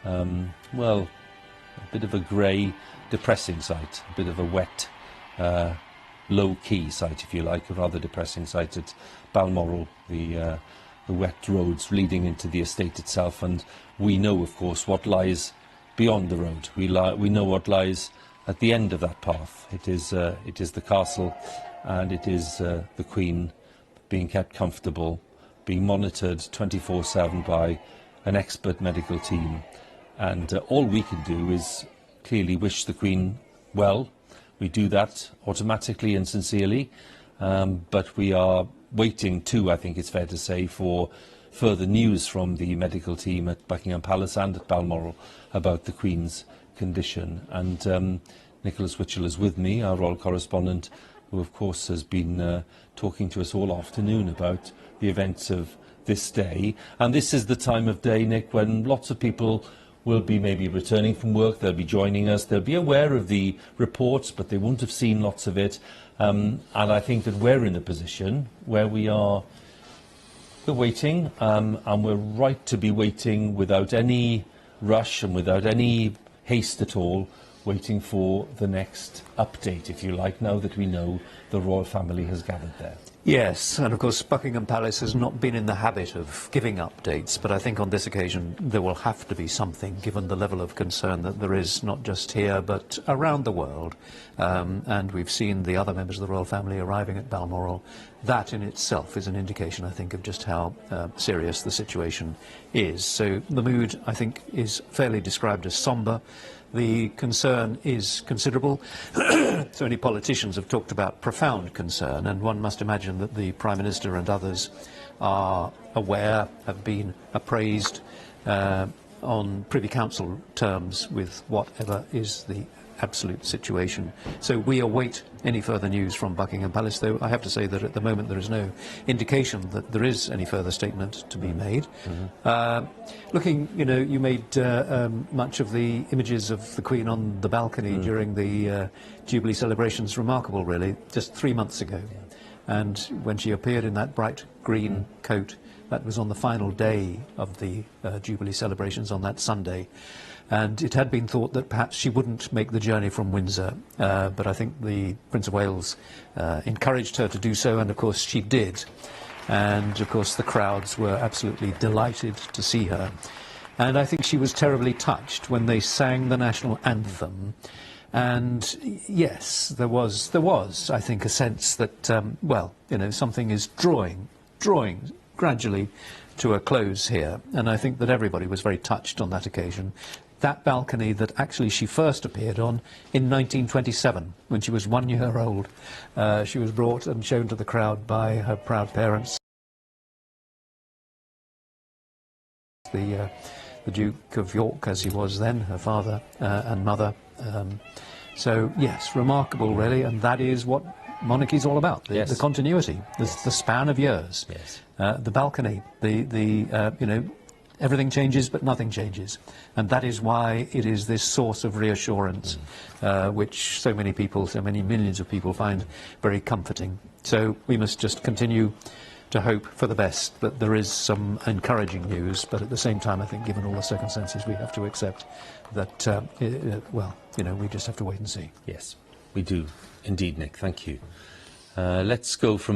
well, a bit of a grey, depressing sight, a bit of a wet, low-key sight, if you like, a rather depressing sight at Balmoral, the wet roads leading into the estate itself. And we know, of course, what lies beyond the road. We know what lies at the end of that path. It is the castle, and it is the Queen being kept comfortable, being monitored 24/7 by an expert medical team. And all we can do is clearly wish the Queen well. We do that automatically and sincerely, but we are waiting too, I think it's fair to say, for further news from the medical team at Buckingham Palace and at Balmoral about the Queen's condition. And Nicholas Witchell is with me, our royal correspondent, who of course has been talking to us all afternoon about the events of this day. And this is the time of day, Nick, when lots of people will be maybe returning from work, they'll be joining us, they'll be aware of the reports, but they won't have seen lots of it. And I think that we're in a position where we're waiting, and we're right to be waiting without any rush and without any haste at all, waiting for the next update, if you like, now that we know the royal family has gathered there. Yes, and of course Buckingham Palace has not been in the habit of giving updates, but I think on this occasion there will have to be something, given the level of concern that there is not just here but around the world. And we've seen the other members of the royal family arriving at Balmoral. That in itself is an indication, I think, of just how serious the situation is. So the mood, I think, is fairly described as sombre. The concern is considerable. So many politicians have talked about profound concern, and one must imagine that the Prime Minister and others are aware, have been appraised on Privy Council terms with whatever is the absolute situation. So we await any further news from Buckingham Palace, though I have to say that at the moment there is no indication that there is any further statement to be made. Looking, you made much of the images of the Queen on the balcony during the Jubilee celebrations remarkable, really, just 3 months ago. And when she appeared in that bright green coat, that was on the final day of the Jubilee celebrations on that Sunday. And it had been thought that perhaps she wouldn't make the journey from Windsor, but I think the Prince of Wales encouraged her to do so, and of course she did. And of course the crowds were absolutely delighted to see her. And I think she was terribly touched when they sang the national anthem. And yes, there was, I think, a sense that, something is drawing gradually to a close here. And I think that everybody was very touched on that occasion. That balcony that actually she first appeared on in 1927, when she was 1 year old. She was brought and shown to the crowd by her proud parents. The Duke of York, as he was then, her father and mother. So, yes, remarkable, really, and that is what monarchy is all about, the continuity, the span of years. Yes. The balcony, everything changes but nothing changes, and that is why it is this source of reassurance which so many people, so many millions of people find very comforting. So we must just continue to hope for the best, that there is some encouraging news, but at the same time I think, given all the circumstances, we have to accept that we just have to wait and see. Yes, we do indeed, Nick. Thank you. Let's go from